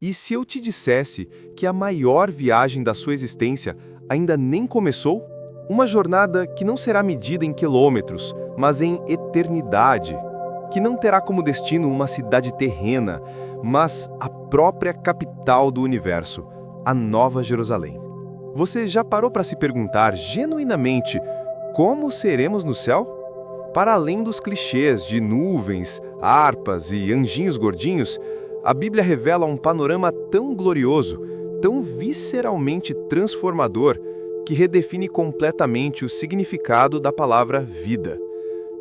E se eu te dissesse que a maior viagem da sua existência ainda nem começou? Uma jornada que não será medida em quilômetros, mas em eternidade. Que não terá como destino uma cidade terrena, mas a própria capital do universo, a Nova Jerusalém. Você já parou para se perguntar genuinamente como seremos no céu? Para além dos clichês de nuvens, harpas e anjinhos gordinhos, a Bíblia revela um panorama tão glorioso, tão visceralmente transformador, que redefine completamente o significado da palavra vida.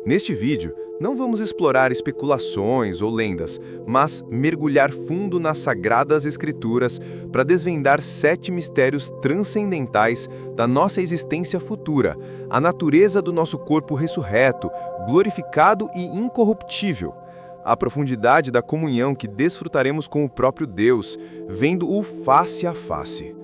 Neste vídeo, não vamos explorar especulações ou lendas, mas mergulhar fundo nas Sagradas Escrituras para desvendar 7 mistérios transcendentais da nossa existência futura, a natureza do nosso corpo ressurreto, glorificado e incorruptível, a profundidade da comunhão que desfrutaremos com o próprio Deus, vendo-o face a face.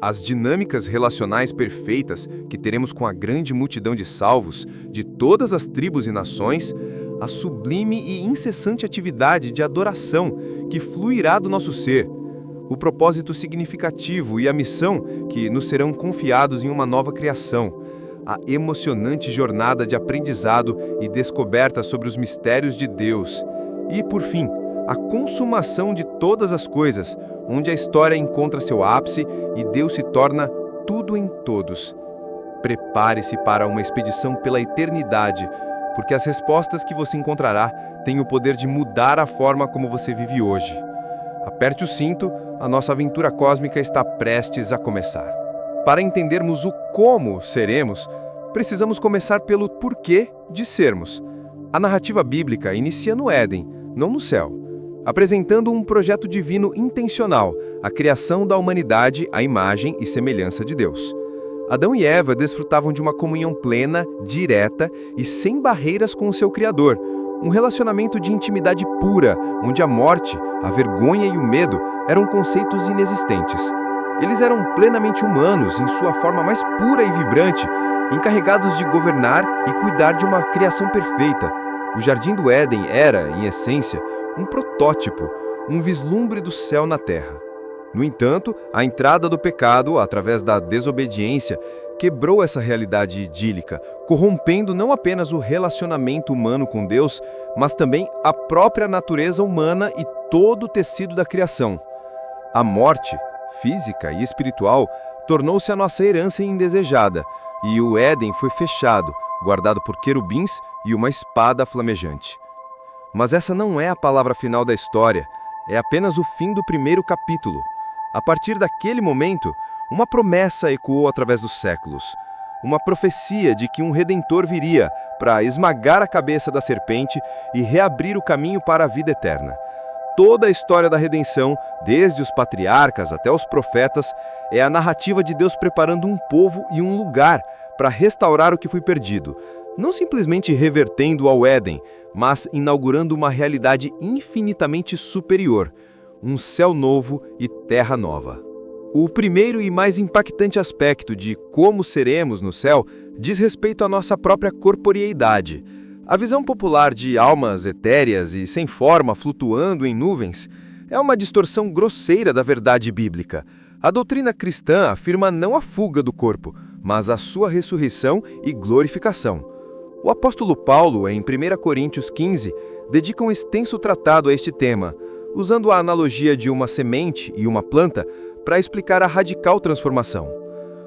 As dinâmicas relacionais perfeitas que teremos com a grande multidão de salvos, de todas as tribos e nações, a sublime e incessante atividade de adoração que fluirá do nosso ser, o propósito significativo e a missão que nos serão confiados em uma nova criação, a emocionante jornada de aprendizado e descoberta sobre os mistérios de Deus, e, por fim, a consumação de todas as coisas, onde a história encontra seu ápice e Deus se torna tudo em todos. Prepare-se para uma expedição pela eternidade, porque as respostas que você encontrará têm o poder de mudar a forma como você vive hoje. Aperte o cinto, a nossa aventura cósmica está prestes a começar. Para entendermos o como seremos, precisamos começar pelo porquê de sermos. A narrativa bíblica inicia no Éden, não no céu, apresentando um projeto divino intencional, a criação da humanidade à imagem e semelhança de Deus. Adão e Eva desfrutavam de uma comunhão plena, direta e sem barreiras com o seu Criador, um relacionamento de intimidade pura, onde a morte, a vergonha e o medo eram conceitos inexistentes. Eles eram plenamente humanos, em sua forma mais pura e vibrante, encarregados de governar e cuidar de uma criação perfeita. O Jardim do Éden era, em essência, um protótipo, um vislumbre do céu na terra. No entanto, a entrada do pecado, através da desobediência, quebrou essa realidade idílica, corrompendo não apenas o relacionamento humano com Deus, mas também a própria natureza humana e todo o tecido da criação. A morte, física e espiritual, tornou-se a nossa herança indesejada, e o Éden foi fechado, guardado por querubins e uma espada flamejante. Mas essa não é a palavra final da história, é apenas o fim do primeiro capítulo. A partir daquele momento, uma promessa ecoou através dos séculos. Uma profecia de que um Redentor viria para esmagar a cabeça da serpente e reabrir o caminho para a vida eterna. Toda a história da redenção, desde os patriarcas até os profetas, é a narrativa de Deus preparando um povo e um lugar para restaurar o que foi perdido, não simplesmente revertendo ao Éden, mas inaugurando uma realidade infinitamente superior, um céu novo e terra nova. O primeiro e mais impactante aspecto de como seremos no céu diz respeito à nossa própria corporeidade. A visão popular de almas etéreas e sem forma flutuando em nuvens é uma distorção grosseira da verdade bíblica. A doutrina cristã afirma não a fuga do corpo, mas a sua ressurreição e glorificação. O apóstolo Paulo, em 1 Coríntios 15, dedica um extenso tratado a este tema, usando a analogia de uma semente e uma planta para explicar a radical transformação.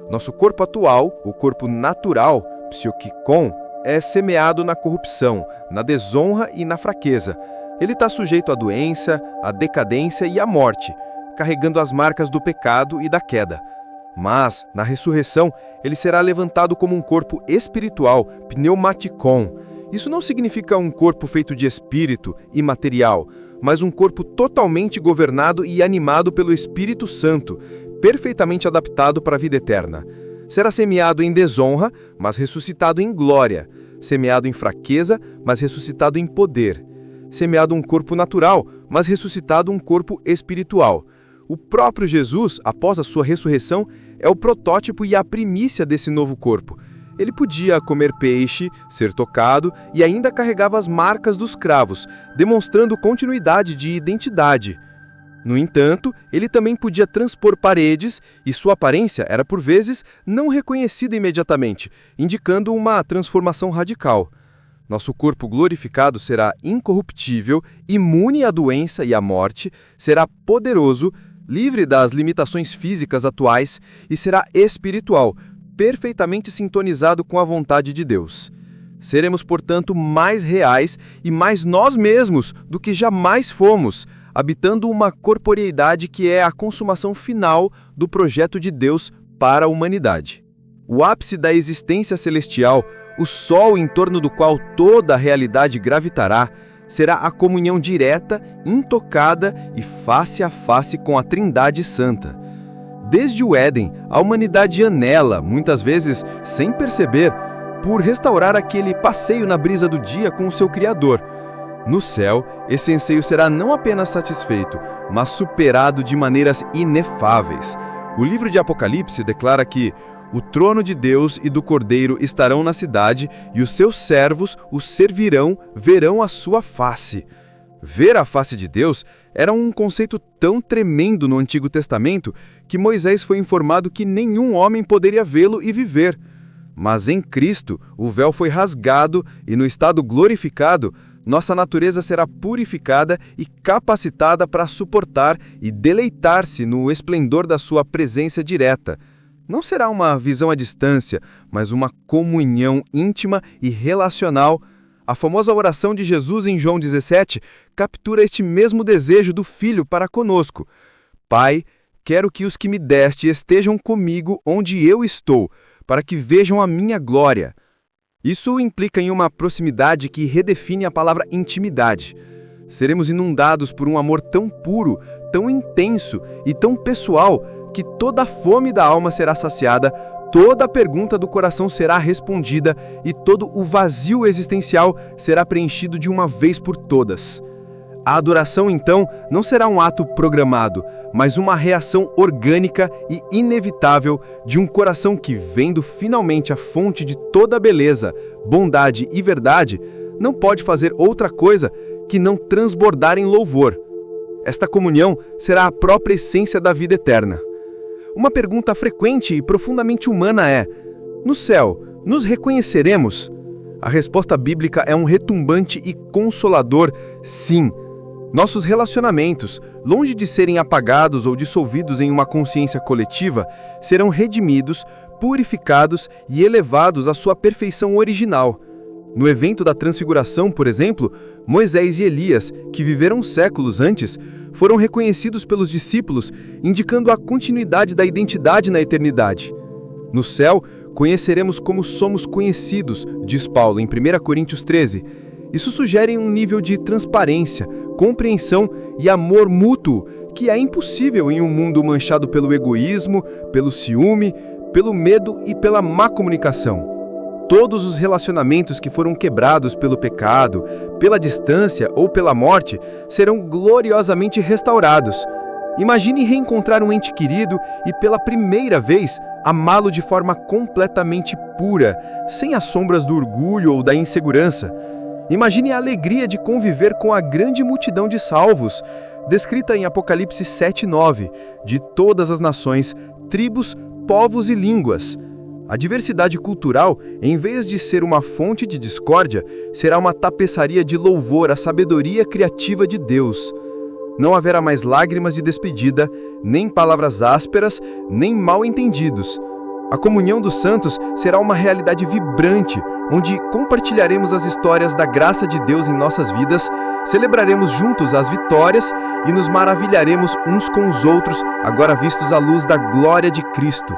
Nosso corpo atual, o corpo natural, psiokikon, é semeado na corrupção, na desonra e na fraqueza. Ele está sujeito à doença, à decadência e à morte, carregando as marcas do pecado e da queda. Mas, na ressurreição, ele será levantado como um corpo espiritual, pneumatikon. Isso não significa um corpo feito de espírito, imaterial, mas um corpo totalmente governado e animado pelo Espírito Santo, perfeitamente adaptado para a vida eterna. Será semeado em desonra, mas ressuscitado em glória. Semeado em fraqueza, mas ressuscitado em poder. Semeado um corpo natural, mas ressuscitado um corpo espiritual. O próprio Jesus, após a sua ressurreição, é o protótipo e a primícia desse novo corpo. Ele podia comer peixe, ser tocado e ainda carregava as marcas dos cravos, demonstrando continuidade de identidade. No entanto, ele também podia transpor paredes e sua aparência era, por vezes, não reconhecida imediatamente, indicando uma transformação radical. Nosso corpo glorificado será incorruptível, imune à doença e à morte, será poderoso, livre das limitações físicas atuais e será espiritual, perfeitamente sintonizado com a vontade de Deus. Seremos, portanto, mais reais e mais nós mesmos do que jamais fomos, habitando uma corporeidade que é a consumação final do projeto de Deus para a humanidade. O ápice da existência celestial, o sol em torno do qual toda a realidade gravitará, será a comunhão direta, intocada e face a face com a Trindade Santa. Desde o Éden, a humanidade anela, muitas vezes sem perceber, por restaurar aquele passeio na brisa do dia com o seu Criador. No céu, esse anseio será não apenas satisfeito, mas superado de maneiras inefáveis. O livro de Apocalipse declara que o trono de Deus e do Cordeiro estarão na cidade e os seus servos o servirão, verão a sua face. Ver a face de Deus era um conceito tão tremendo no Antigo Testamento que Moisés foi informado que nenhum homem poderia vê-lo e viver. Mas em Cristo, o véu foi rasgado e no estado glorificado, nossa natureza será purificada e capacitada para suportar e deleitar-se no esplendor da sua presença direta. Não será uma visão à distância, mas uma comunhão íntima e relacional. A famosa oração de Jesus em João 17 captura este mesmo desejo do Filho para conosco. Pai, quero que os que me deste estejam comigo onde eu estou, para que vejam a minha glória. Isso implica em uma proximidade que redefine a palavra intimidade. Seremos inundados por um amor tão puro, tão intenso e tão pessoal que toda a fome da alma será saciada, toda a pergunta do coração será respondida e todo o vazio existencial será preenchido de uma vez por todas. A adoração, então, não será um ato programado, mas uma reação orgânica e inevitável de um coração que, vendo finalmente a fonte de toda a beleza, bondade e verdade, não pode fazer outra coisa que não transbordar em louvor. Esta comunhão será a própria essência da vida eterna. Uma pergunta frequente e profundamente humana é: no céu, nos reconheceremos? A resposta bíblica é um retumbante e consolador sim. Nossos relacionamentos, longe de serem apagados ou dissolvidos em uma consciência coletiva, serão redimidos, purificados e elevados à sua perfeição original. No evento da Transfiguração, por exemplo, Moisés e Elias, que viveram séculos antes, foram reconhecidos pelos discípulos, indicando a continuidade da identidade na eternidade. No céu, conheceremos como somos conhecidos, diz Paulo em 1 Coríntios 13. Isso sugere um nível de transparência, compreensão e amor mútuo que é impossível em um mundo manchado pelo egoísmo, pelo ciúme, pelo medo e pela má comunicação. Todos os relacionamentos que foram quebrados pelo pecado, pela distância ou pela morte serão gloriosamente restaurados. Imagine reencontrar um ente querido e pela primeira vez amá-lo de forma completamente pura, sem as sombras do orgulho ou da insegurança. Imagine a alegria de conviver com a grande multidão de salvos, descrita em Apocalipse 7:9, de todas as nações, tribos, povos e línguas. A diversidade cultural, em vez de ser uma fonte de discórdia, será uma tapeçaria de louvor à sabedoria criativa de Deus. Não haverá mais lágrimas de despedida, nem palavras ásperas, nem mal-entendidos. A comunhão dos santos será uma realidade vibrante, onde compartilharemos as histórias da graça de Deus em nossas vidas, celebraremos juntos as vitórias e nos maravilharemos uns com os outros, agora vistos à luz da glória de Cristo.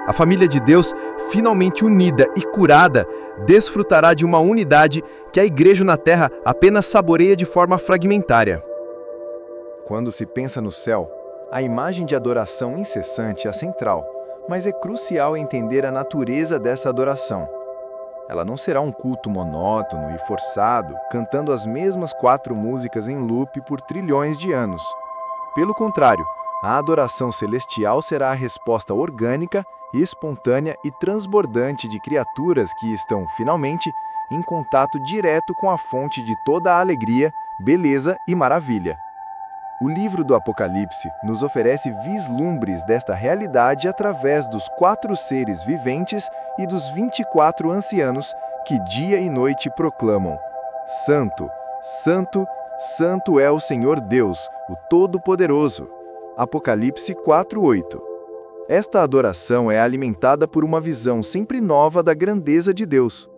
A família de Deus, finalmente unida e curada, desfrutará de uma unidade que a igreja na terra apenas saboreia de forma fragmentária. Quando se pensa no céu, a imagem de adoração incessante é central, mas é crucial entender a natureza dessa adoração. Ela não será um culto monótono e forçado, cantando as mesmas 4 músicas em loop por trilhões de anos. Pelo contrário, a adoração celestial será a resposta orgânica, espontânea e transbordante de criaturas que estão, finalmente, em contato direto com a fonte de toda a alegria, beleza e maravilha. O livro do Apocalipse nos oferece vislumbres desta realidade através dos 4 seres viventes e dos 24 ancianos que dia e noite proclamam: Santo, Santo, Santo é o Senhor Deus, o Todo-Poderoso. Apocalipse 4:8. Esta adoração é alimentada por uma visão sempre nova da grandeza de Deus.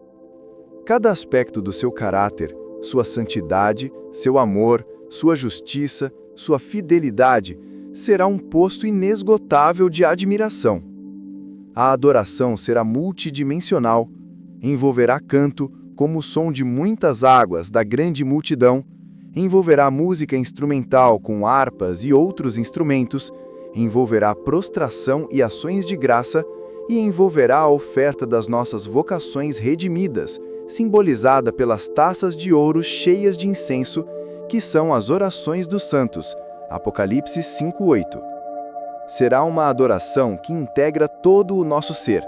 Cada aspecto do seu caráter, sua santidade, seu amor, sua justiça, sua fidelidade, será um posto inesgotável de admiração. A adoração será multidimensional, envolverá canto, como o som de muitas águas da grande multidão, envolverá música instrumental com harpas e outros instrumentos, envolverá prostração e ações de graça, e envolverá a oferta das nossas vocações redimidas, simbolizada pelas taças de ouro cheias de incenso, que são as orações dos santos. Apocalipse 5:8. Será uma adoração que integra todo o nosso ser,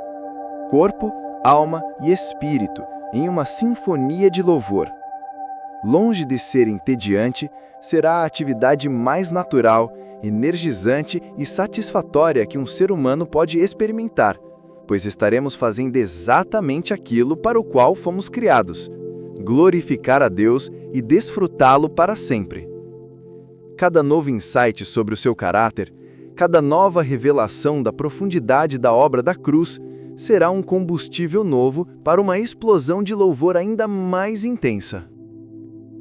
corpo, alma e espírito, em uma sinfonia de louvor. Longe de ser entediante, será a atividade mais natural, energizante e satisfatória que um ser humano pode experimentar, pois estaremos fazendo exatamente aquilo para o qual fomos criados: glorificar a Deus e desfrutá-lo para sempre. Cada novo insight sobre o seu caráter, cada nova revelação da profundidade da obra da cruz, será um combustível novo para uma explosão de louvor ainda mais intensa.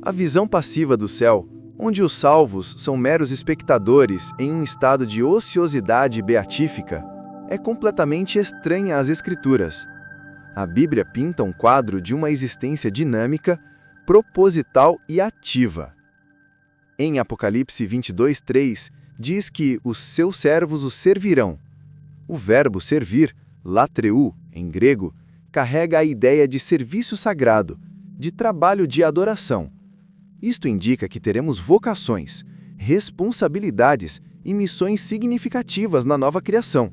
A visão passiva do céu, onde os salvos são meros espectadores em um estado de ociosidade beatífica, é completamente estranha às Escrituras. A Bíblia pinta um quadro de uma existência dinâmica, proposital e ativa. Em Apocalipse 22:3, diz que os seus servos o servirão. O verbo servir, latreu, em grego, carrega a ideia de serviço sagrado, de trabalho de adoração. Isto indica que teremos vocações, responsabilidades e missões significativas na nova criação.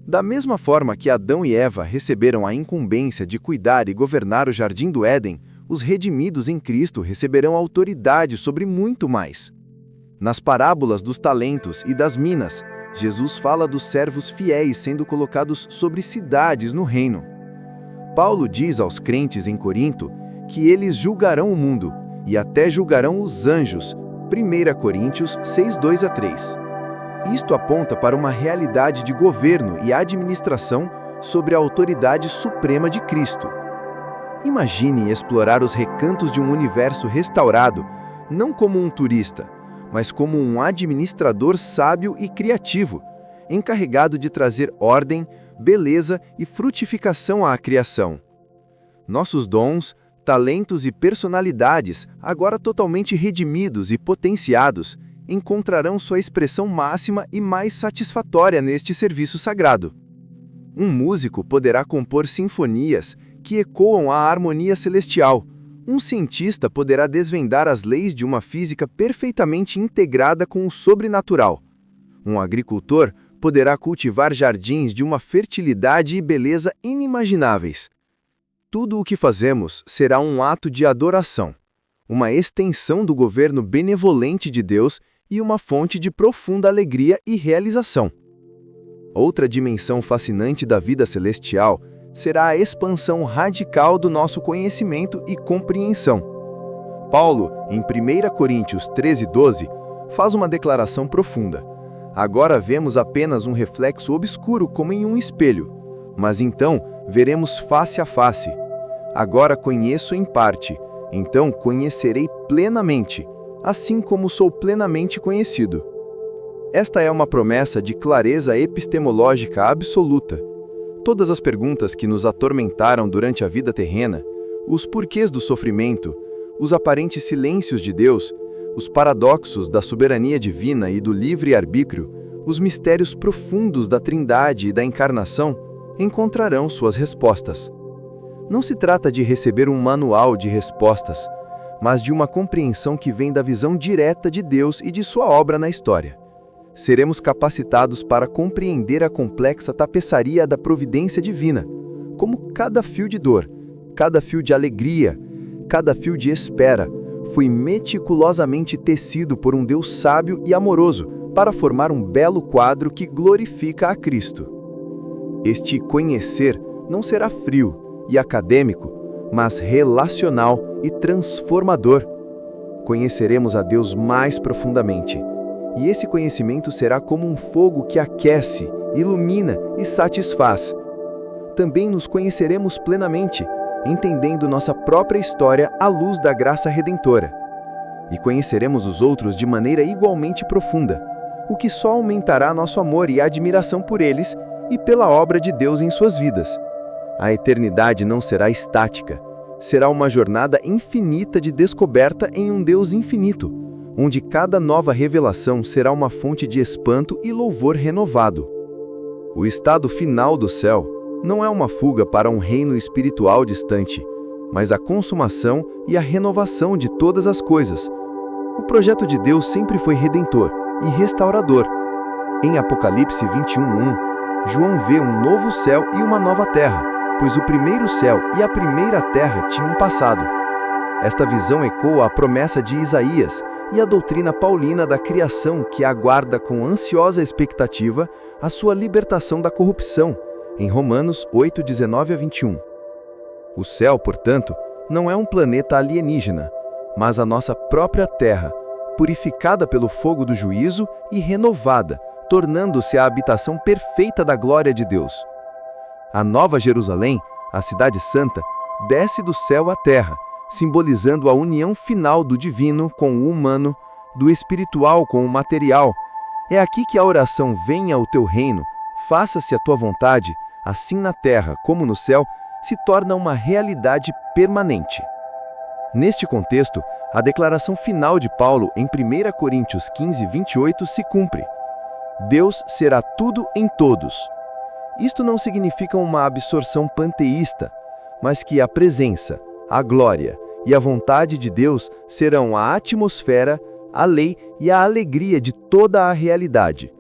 Da mesma forma que Adão e Eva receberam a incumbência de cuidar e governar o jardim do Éden, os redimidos em Cristo receberão autoridade sobre muito mais. Nas parábolas dos talentos e das minas, Jesus fala dos servos fiéis sendo colocados sobre cidades no reino. Paulo diz aos crentes em Corinto que eles julgarão o mundo e até julgarão os anjos. 1 Coríntios 6:2-3. Isto aponta para uma realidade de governo e administração sobre a autoridade suprema de Cristo. Imagine explorar os recantos de um universo restaurado, não como um turista, mas como um administrador sábio e criativo, encarregado de trazer ordem, beleza e frutificação à criação. Nossos dons, talentos e personalidades, agora totalmente redimidos e potenciados, encontrarão sua expressão máxima e mais satisfatória neste serviço sagrado. Um músico poderá compor sinfonias que ecoam a harmonia celestial. Um cientista poderá desvendar as leis de uma física perfeitamente integrada com o sobrenatural. Um agricultor poderá cultivar jardins de uma fertilidade e beleza inimagináveis. Tudo o que fazemos será um ato de adoração, uma extensão do governo benevolente de Deus e uma fonte de profunda alegria e realização. Outra dimensão fascinante da vida celestial será a expansão radical do nosso conhecimento e compreensão. Paulo, em 1 Coríntios 13:12, faz uma declaração profunda. Agora vemos apenas um reflexo obscuro como em um espelho, mas então veremos face a face. Agora conheço em parte, então conhecerei plenamente, assim como sou plenamente conhecido. Esta é uma promessa de clareza epistemológica absoluta. Todas as perguntas que nos atormentaram durante a vida terrena, os porquês do sofrimento, os aparentes silêncios de Deus, os paradoxos da soberania divina e do livre-arbítrio, os mistérios profundos da Trindade e da encarnação, encontrarão suas respostas. Não se trata de receber um manual de respostas, mas de uma compreensão que vem da visão direta de Deus e de sua obra na história. Seremos capacitados para compreender a complexa tapeçaria da providência divina, como cada fio de dor, cada fio de alegria, cada fio de espera, foi meticulosamente tecido por um Deus sábio e amoroso para formar um belo quadro que glorifica a Cristo. Este conhecer não será frio e acadêmico, mas relacional e transformador. Conheceremos a Deus mais profundamente, e esse conhecimento será como um fogo que aquece, ilumina e satisfaz. Também nos conheceremos plenamente, entendendo nossa própria história à luz da graça redentora. E conheceremos os outros de maneira igualmente profunda, o que só aumentará nosso amor e admiração por eles e pela obra de Deus em suas vidas. A eternidade não será estática, será uma jornada infinita de descoberta em um Deus infinito, onde cada nova revelação será uma fonte de espanto e louvor renovado. O estado final do céu não é uma fuga para um reino espiritual distante, mas a consumação e a renovação de todas as coisas. O projeto de Deus sempre foi redentor e restaurador. Em Apocalipse 21:1, João vê um novo céu e uma nova terra, pois o primeiro céu e a primeira terra tinham passado. Esta visão ecoa a promessa de Isaías e a doutrina paulina da criação que aguarda com ansiosa expectativa a sua libertação da corrupção, em Romanos 8:19-21. O céu, portanto, não é um planeta alienígena, mas a nossa própria terra, purificada pelo fogo do juízo e renovada, tornando-se a habitação perfeita da glória de Deus. A Nova Jerusalém, a Cidade Santa, desce do céu à terra, simbolizando a união final do divino com o humano, do espiritual com o material. É aqui que a oração "Venha o teu reino, faça-se a tua vontade", assim na terra como no céu, se torna uma realidade permanente. Neste contexto, a declaração final de Paulo em 1 Coríntios 15:28 se cumpre. Deus será tudo em todos. Isto não significa uma absorção panteísta, mas que a presença, a glória e a vontade de Deus serão a atmosfera, a lei e a alegria de toda a realidade.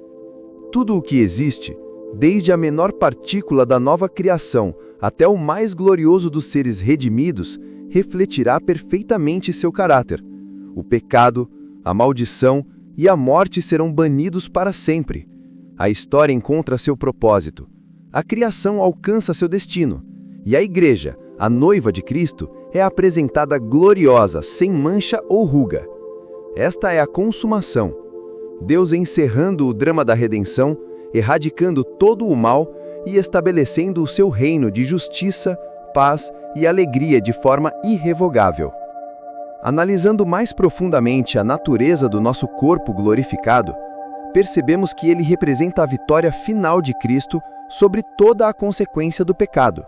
Tudo o que existe, desde a menor partícula da nova criação até o mais glorioso dos seres redimidos, refletirá perfeitamente seu caráter. O pecado, a maldição e a morte serão banidos para sempre. A história encontra seu propósito. A criação alcança seu destino. E a Igreja, a noiva de Cristo, é apresentada gloriosa, sem mancha ou ruga. Esta é a consumação. Deus encerrando o drama da redenção, erradicando todo o mal e estabelecendo o seu reino de justiça, paz e alegria de forma irrevogável. Analisando mais profundamente a natureza do nosso corpo glorificado, percebemos que ele representa a vitória final de Cristo sobre toda a consequência do pecado.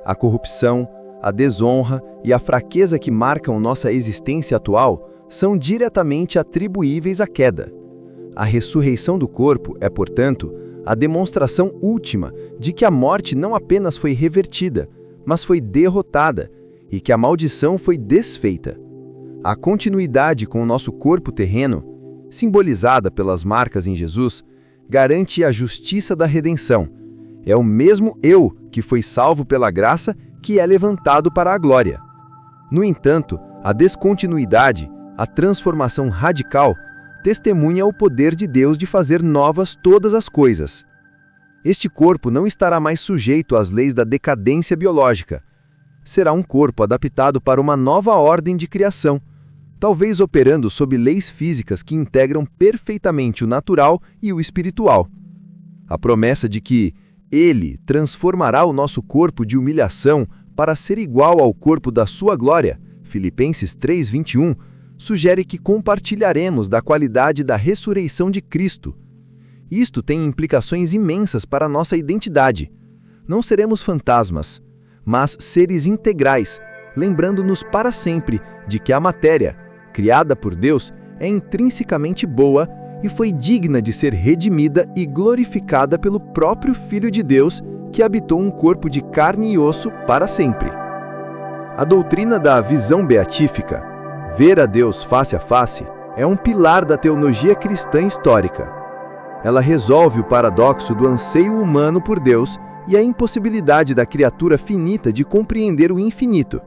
A corrupção, a desonra e a fraqueza que marcam nossa existência atual são diretamente atribuíveis à queda. A ressurreição do corpo é, portanto, a demonstração última de que a morte não apenas foi revertida, mas foi derrotada, e que a maldição foi desfeita. A continuidade com o nosso corpo terreno, simbolizada pelas marcas em Jesus, garante a justiça da redenção. É o mesmo eu que foi salvo pela graça que é levantado para a glória. No entanto, a descontinuidade, a transformação radical, testemunha o poder de Deus de fazer novas todas as coisas. Este corpo não estará mais sujeito às leis da decadência biológica. Será um corpo adaptado para uma nova ordem de criação, talvez operando sob leis físicas que integram perfeitamente o natural e o espiritual. A promessa de que Ele transformará o nosso corpo de humilhação para ser igual ao corpo da sua glória, Filipenses 3:21, sugere que compartilharemos da qualidade da ressurreição de Cristo. Isto tem implicações imensas para a nossa identidade. Não seremos fantasmas, mas seres integrais, lembrando-nos para sempre de que a matéria, criada por Deus, é intrinsecamente boa e foi digna de ser redimida e glorificada pelo próprio Filho de Deus, que habitou um corpo de carne e osso para sempre. A doutrina da visão beatífica, ver a Deus face a face, é um pilar da teologia cristã histórica. Ela resolve o paradoxo do anseio humano por Deus e a impossibilidade da criatura finita de compreender o infinito.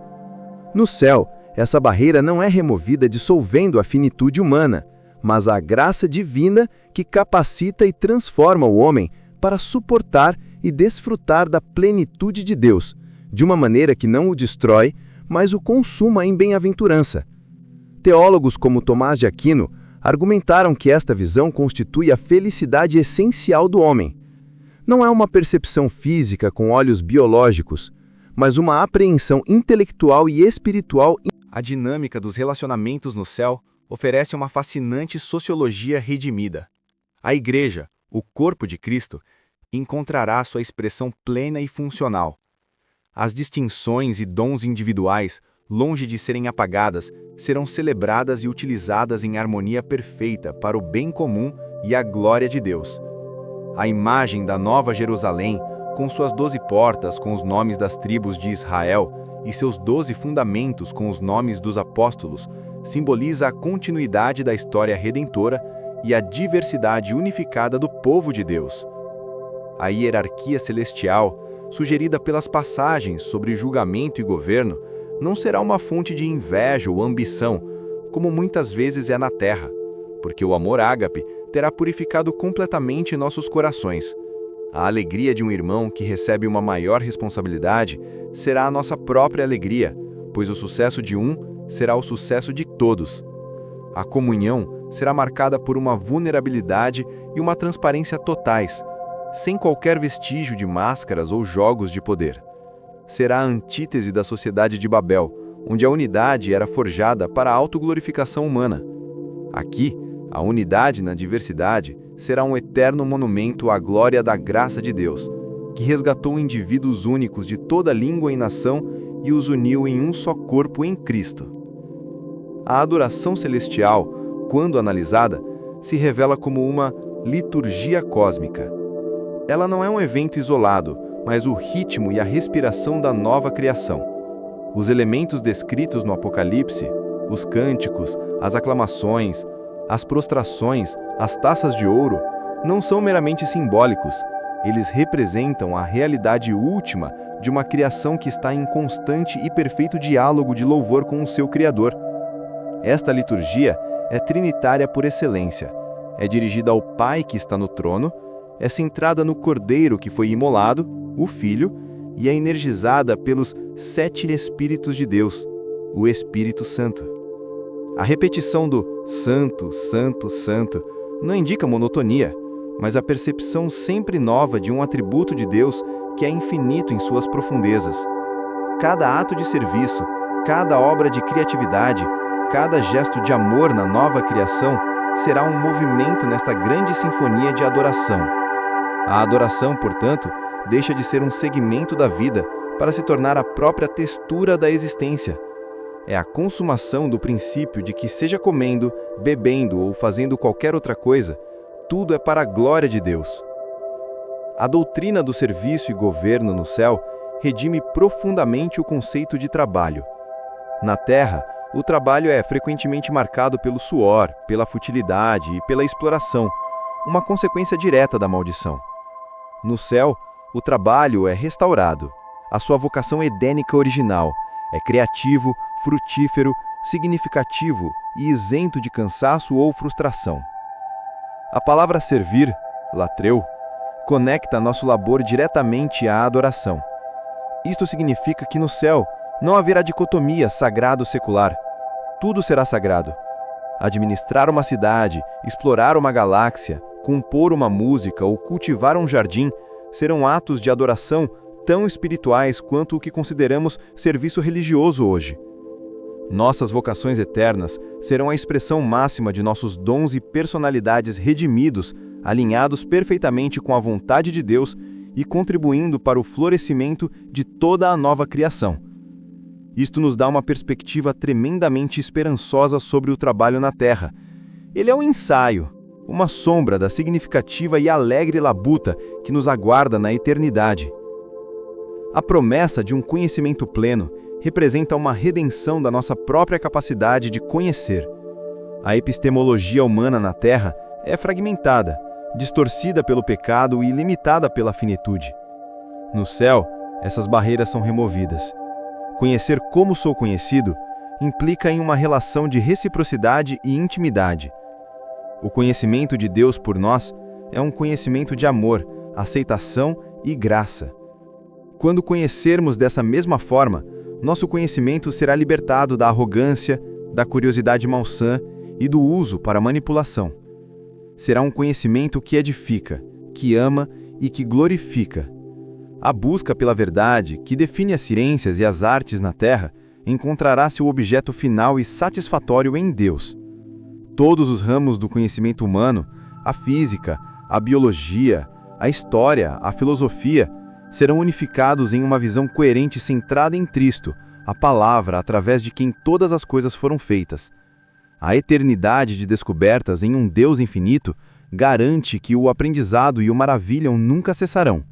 No céu, essa barreira não é removida dissolvendo a finitude humana, mas a graça divina que capacita e transforma o homem para suportar e desfrutar da plenitude de Deus, de uma maneira que não o destrói, mas o consuma em bem-aventurança. Teólogos como Tomás de Aquino argumentaram que esta visão constitui a felicidade essencial do homem. Não é uma percepção física com olhos biológicos, mas uma apreensão intelectual e espiritual. A dinâmica dos relacionamentos no céu oferece uma fascinante sociologia redimida. A Igreja, o corpo de Cristo, encontrará sua expressão plena e funcional. As distinções e dons individuais, longe de serem apagadas, serão celebradas e utilizadas em harmonia perfeita para o bem comum e a glória de Deus. A imagem da Nova Jerusalém, com suas 12 portas com os nomes das tribos de Israel e seus 12 fundamentos com os nomes dos apóstolos, simboliza a continuidade da história redentora e a diversidade unificada do povo de Deus. A hierarquia celestial, sugerida pelas passagens sobre julgamento e governo, não será uma fonte de inveja ou ambição, como muitas vezes é na terra, porque o amor ágape terá purificado completamente nossos corações. A alegria de um irmão que recebe uma maior responsabilidade será a nossa própria alegria, pois o sucesso de um será o sucesso de todos. A comunhão será marcada por uma vulnerabilidade e uma transparência totais, sem qualquer vestígio de máscaras ou jogos de poder. Será a antítese da sociedade de Babel, onde a unidade era forjada para a autoglorificação humana. Aqui, a unidade na diversidade será um eterno monumento à glória da graça de Deus, que resgatou indivíduos únicos de toda língua e nação e os uniu em um só corpo em Cristo. A adoração celestial, quando analisada, se revela como uma liturgia cósmica. Ela não é um evento isolado, mas o ritmo e a respiração da nova criação. Os elementos descritos no Apocalipse, os cânticos, as aclamações, as prostrações, as taças de ouro, não são meramente simbólicos, eles representam a realidade última de uma criação que está em constante e perfeito diálogo de louvor com o seu Criador. Esta liturgia é trinitária por excelência, é dirigida ao Pai que está no trono, é centrada no Cordeiro que foi imolado, o Filho, e é energizada pelos 7 Espíritos de Deus, o Espírito Santo. A repetição do Santo, Santo, Santo não indica monotonia, mas a percepção sempre nova de um atributo de Deus que é infinito em suas profundezas. Cada ato de serviço, cada obra de criatividade, cada gesto de amor na nova criação será um movimento nesta grande sinfonia de adoração. A adoração, portanto, deixa de ser um segmento da vida para se tornar a própria textura da existência. É a consumação do princípio de que, seja comendo, bebendo ou fazendo qualquer outra coisa, tudo é para a glória de Deus. A doutrina do serviço e governo no céu redime profundamente o conceito de trabalho. Na terra, o trabalho é frequentemente marcado pelo suor, pela futilidade e pela exploração, uma consequência direta da maldição. No céu, o trabalho é restaurado. A sua vocação edênica original é criativo, frutífero, significativo e isento de cansaço ou frustração. A palavra servir, latreu, conecta nosso labor diretamente à adoração. Isto significa que no céu não haverá dicotomia sagrado-secular. Tudo será sagrado. Administrar uma cidade, explorar uma galáxia, compor uma música ou cultivar um jardim serão atos de adoração tão espirituais quanto o que consideramos serviço religioso hoje. Nossas vocações eternas serão a expressão máxima de nossos dons e personalidades redimidos, alinhados perfeitamente com a vontade de Deus e contribuindo para o florescimento de toda a nova criação. Isto nos dá uma perspectiva tremendamente esperançosa sobre o trabalho na Terra. Ele é um ensaio, uma sombra da significativa e alegre labuta que nos aguarda na eternidade. A promessa de um conhecimento pleno representa uma redenção da nossa própria capacidade de conhecer. A epistemologia humana na Terra é fragmentada, distorcida pelo pecado e limitada pela finitude. No céu, essas barreiras são removidas. Conhecer como sou conhecido implica em uma relação de reciprocidade e intimidade. O conhecimento de Deus por nós é um conhecimento de amor, aceitação e graça. Quando conhecermos dessa mesma forma, nosso conhecimento será libertado da arrogância, da curiosidade malsã e do uso para manipulação. Será um conhecimento que edifica, que ama e que glorifica. A busca pela verdade, que define as ciências e as artes na Terra, encontrará seu objeto final e satisfatório em Deus. Todos os ramos do conhecimento humano, a física, a biologia, a história, a filosofia, serão unificados em uma visão coerente centrada em Cristo, a palavra através de quem todas as coisas foram feitas. A eternidade de descobertas em um Deus infinito garante que o aprendizado e o maravilham nunca cessarão.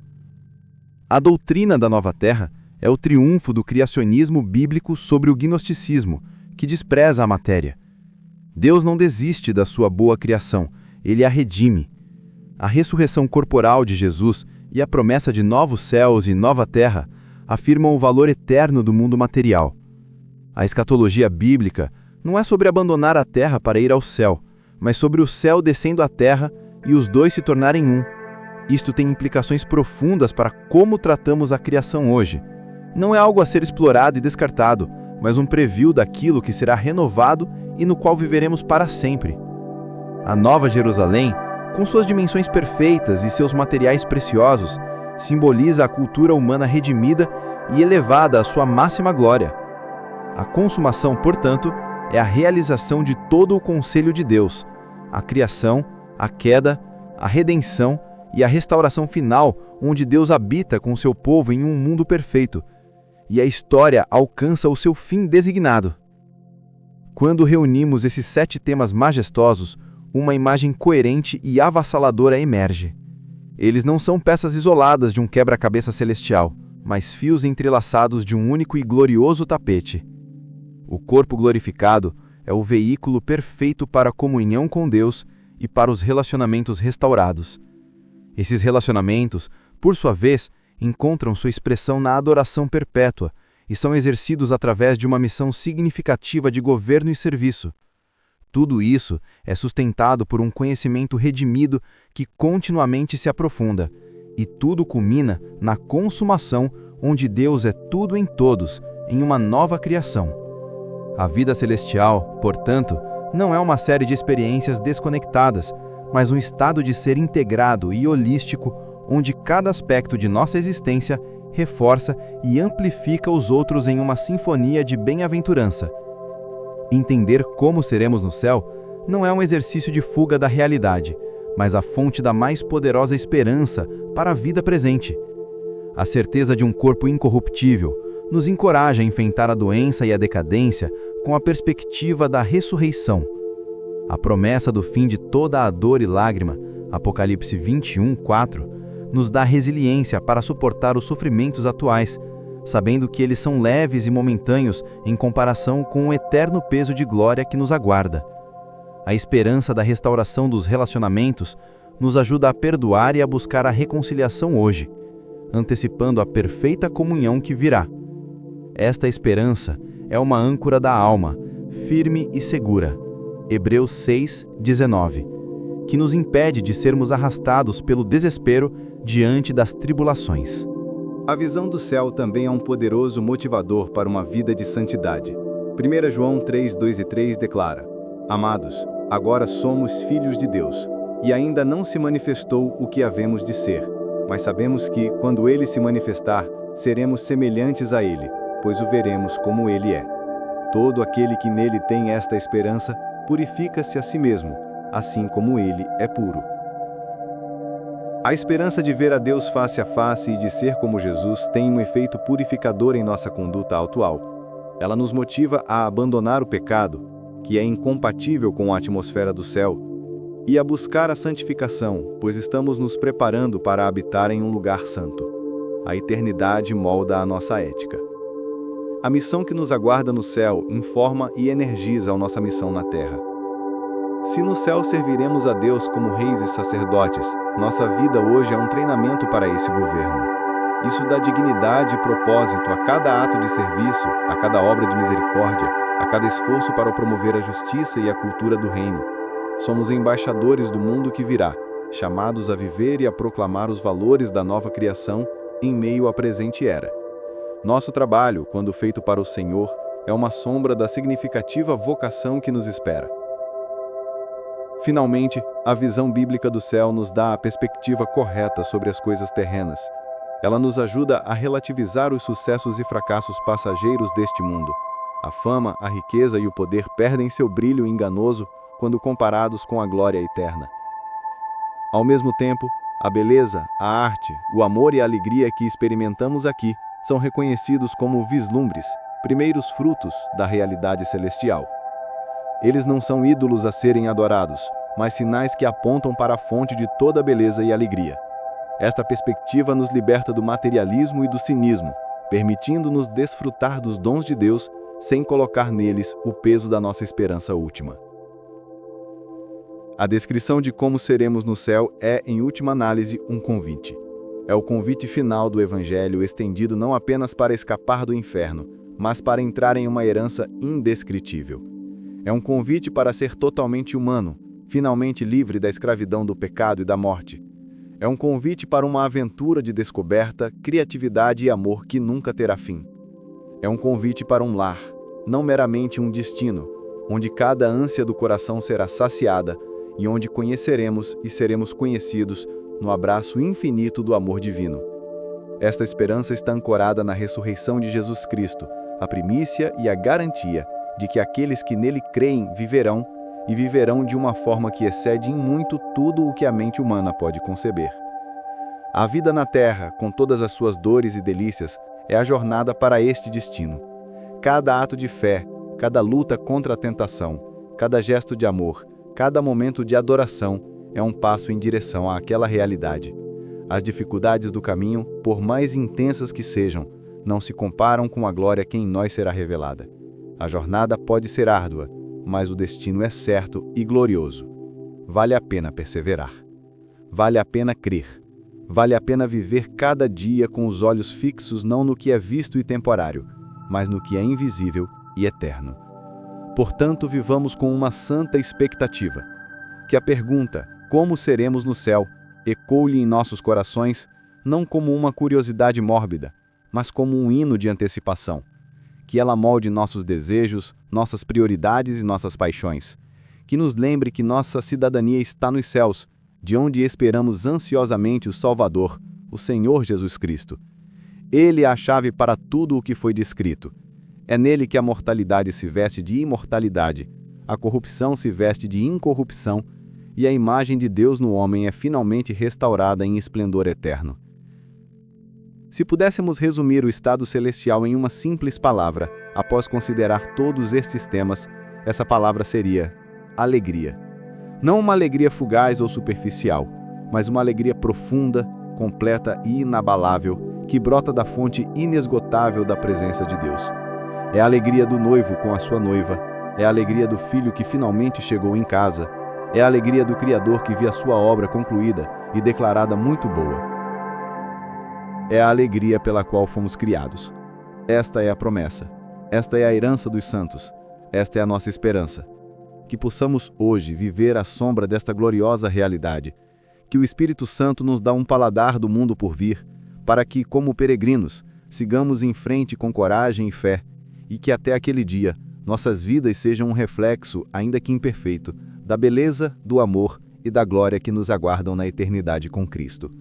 A doutrina da Nova Terra é o triunfo do criacionismo bíblico sobre o gnosticismo, que despreza a matéria. Deus não desiste da sua boa criação, ele a redime. A ressurreição corporal de Jesus e a promessa de novos céus e nova terra afirmam o valor eterno do mundo material. A escatologia bíblica não é sobre abandonar a terra para ir ao céu, mas sobre o céu descendo à terra e os dois se tornarem um. Isto tem implicações profundas para como tratamos a criação hoje. Não é algo a ser explorado e descartado, mas um preview daquilo que será renovado e no qual viveremos para sempre. A Nova Jerusalém, com suas dimensões perfeitas e seus materiais preciosos, simboliza a cultura humana redimida e elevada à sua máxima glória. A consumação, portanto, é a realização de todo o conselho de Deus, a criação, a queda, a redenção e a restauração final, onde Deus habita com seu povo em um mundo perfeito, e a história alcança o seu fim designado. Quando reunimos esses 7 temas majestosos, uma imagem coerente e avassaladora emerge. Eles não são peças isoladas de um quebra-cabeça celestial, mas fios entrelaçados de um único e glorioso tapete. O corpo glorificado é o veículo perfeito para a comunhão com Deus e para os relacionamentos restaurados. Esses relacionamentos, por sua vez, encontram sua expressão na adoração perpétua e são exercidos através de uma missão significativa de governo e serviço. Tudo isso é sustentado por um conhecimento redimido que continuamente se aprofunda, e tudo culmina na consumação, onde Deus é tudo em todos, em uma nova criação. A vida celestial, portanto, não é uma série de experiências desconectadas, mas um estado de ser integrado e holístico, onde cada aspecto de nossa existência reforça e amplifica os outros em uma sinfonia de bem-aventurança. Entender como seremos no céu não é um exercício de fuga da realidade, mas a fonte da mais poderosa esperança para a vida presente. A certeza de um corpo incorruptível nos encoraja a enfrentar a doença e a decadência com a perspectiva da ressurreição. A promessa do fim de toda a dor e lágrima, Apocalipse 21:4, nos dá resiliência para suportar os sofrimentos atuais, sabendo que eles são leves e momentâneos em comparação com o eterno peso de glória que nos aguarda. A esperança da restauração dos relacionamentos nos ajuda a perdoar e a buscar a reconciliação hoje, antecipando a perfeita comunhão que virá. Esta esperança é uma âncora da alma, firme e segura, Hebreus 6:19, que nos impede de sermos arrastados pelo desespero diante das tribulações. A visão do céu também é um poderoso motivador para uma vida de santidade. 1 João 3:2 e 3 declara: Amados, agora somos filhos de Deus, e ainda não se manifestou o que havemos de ser, mas sabemos que, quando Ele se manifestar, seremos semelhantes a Ele, pois o veremos como Ele é. Todo aquele que nele tem esta esperança, purifica-se a si mesmo, assim como Ele é puro. A esperança de ver a Deus face a face e de ser como Jesus tem um efeito purificador em nossa conduta atual. Ela nos motiva a abandonar o pecado, que é incompatível com a atmosfera do céu, e a buscar a santificação, pois estamos nos preparando para habitar em um lugar santo. A eternidade molda a nossa ética. A missão que nos aguarda no céu informa e energiza a nossa missão na terra. Se no céu serviremos a Deus como reis e sacerdotes, nossa vida hoje é um treinamento para esse governo. Isso dá dignidade e propósito a cada ato de serviço, a cada obra de misericórdia, a cada esforço para promover a justiça e a cultura do reino. Somos embaixadores do mundo que virá, chamados a viver e a proclamar os valores da nova criação em meio à presente era. Nosso trabalho, quando feito para o Senhor, é uma sombra da significativa vocação que nos espera. Finalmente, a visão bíblica do céu nos dá a perspectiva correta sobre as coisas terrenas. Ela nos ajuda a relativizar os sucessos e fracassos passageiros deste mundo. A fama, a riqueza e o poder perdem seu brilho enganoso quando comparados com a glória eterna. Ao mesmo tempo, a beleza, a arte, o amor e a alegria que experimentamos aqui são reconhecidos como vislumbres, primeiros frutos da realidade celestial. Eles não são ídolos a serem adorados, mas sinais que apontam para a fonte de toda beleza e alegria. Esta perspectiva nos liberta do materialismo e do cinismo, permitindo-nos desfrutar dos dons de Deus sem colocar neles o peso da nossa esperança última. A descrição de como seremos no céu é, em última análise, um convite. É o convite final do Evangelho estendido não apenas para escapar do inferno, mas para entrar em uma herança indescritível. É um convite para ser totalmente humano, finalmente livre da escravidão do pecado e da morte. É um convite para uma aventura de descoberta, criatividade e amor que nunca terá fim. É um convite para um lar, não meramente um destino, onde cada ânsia do coração será saciada e onde conheceremos e seremos conhecidos no abraço infinito do amor divino. Esta esperança está ancorada na ressurreição de Jesus Cristo, a primícia e a garantia de que aqueles que nele creem viverão, e viverão de uma forma que excede em muito tudo o que a mente humana pode conceber. A vida na Terra, com todas as suas dores e delícias, é a jornada para este destino. Cada ato de fé, cada luta contra a tentação, cada gesto de amor, cada momento de adoração é um passo em direção àquela realidade. As dificuldades do caminho, por mais intensas que sejam, não se comparam com a glória que em nós será revelada. A jornada pode ser árdua, mas o destino é certo e glorioso. Vale a pena perseverar. Vale a pena crer. Vale a pena viver cada dia com os olhos fixos não no que é visto e temporário, mas no que é invisível e eterno. Portanto, vivamos com uma santa expectativa. Que a pergunta, como seremos no céu, ecoe-lhe em nossos corações, não como uma curiosidade mórbida, mas como um hino de antecipação. Que ela molde nossos desejos, nossas prioridades e nossas paixões. Que nos lembre que nossa cidadania está nos céus, de onde esperamos ansiosamente o Salvador, o Senhor Jesus Cristo. Ele é a chave para tudo o que foi descrito. É nele que a mortalidade se veste de imortalidade, a corrupção se veste de incorrupção, e a imagem de Deus no homem é finalmente restaurada em esplendor eterno. Se pudéssemos resumir o estado celestial em uma simples palavra, após considerar todos estes temas, essa palavra seria alegria. Não uma alegria fugaz ou superficial, mas uma alegria profunda, completa e inabalável, que brota da fonte inesgotável da presença de Deus. É a alegria do noivo com a sua noiva, é a alegria do filho que finalmente chegou em casa, é a alegria do Criador que vê a sua obra concluída e declarada muito boa. É a alegria pela qual fomos criados. Esta é a promessa. Esta é a herança dos santos. Esta é a nossa esperança. Que possamos hoje viver à sombra desta gloriosa realidade. Que o Espírito Santo nos dá um paladar do mundo por vir, para que, como peregrinos, sigamos em frente com coragem e fé, e que até aquele dia, nossas vidas sejam um reflexo, ainda que imperfeito, da beleza, do amor e da glória que nos aguardam na eternidade com Cristo.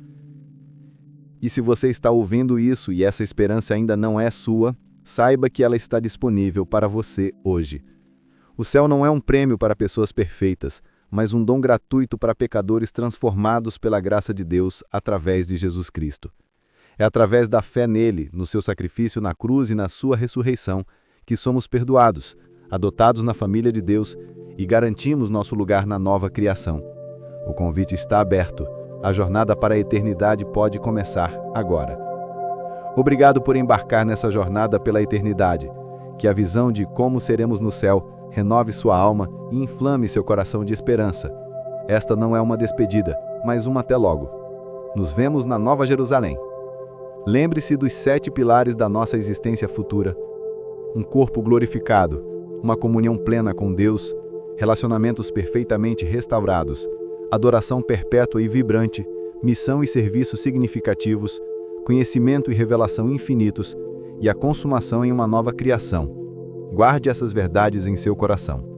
E se você está ouvindo isso e essa esperança ainda não é sua, saiba que ela está disponível para você hoje. O céu não é um prêmio para pessoas perfeitas, mas um dom gratuito para pecadores transformados pela graça de Deus através de Jesus Cristo. É através da fé nele, no seu sacrifício na cruz e na sua ressurreição, que somos perdoados, adotados na família de Deus e garantimos nosso lugar na nova criação. O convite está aberto. A jornada para a eternidade pode começar agora. Obrigado por embarcar nessa jornada pela eternidade. Que a visão de como seremos no céu renove sua alma e inflame seu coração de esperança. Esta não é uma despedida, mas uma até logo. Nos vemos na Nova Jerusalém. Lembre-se dos 7 pilares da nossa existência futura. Um corpo glorificado, uma comunhão plena com Deus, relacionamentos perfeitamente restaurados, adoração perpétua e vibrante, missão e serviço significativos, conhecimento e revelação infinitos e a consumação em uma nova criação. Guarde essas verdades em seu coração.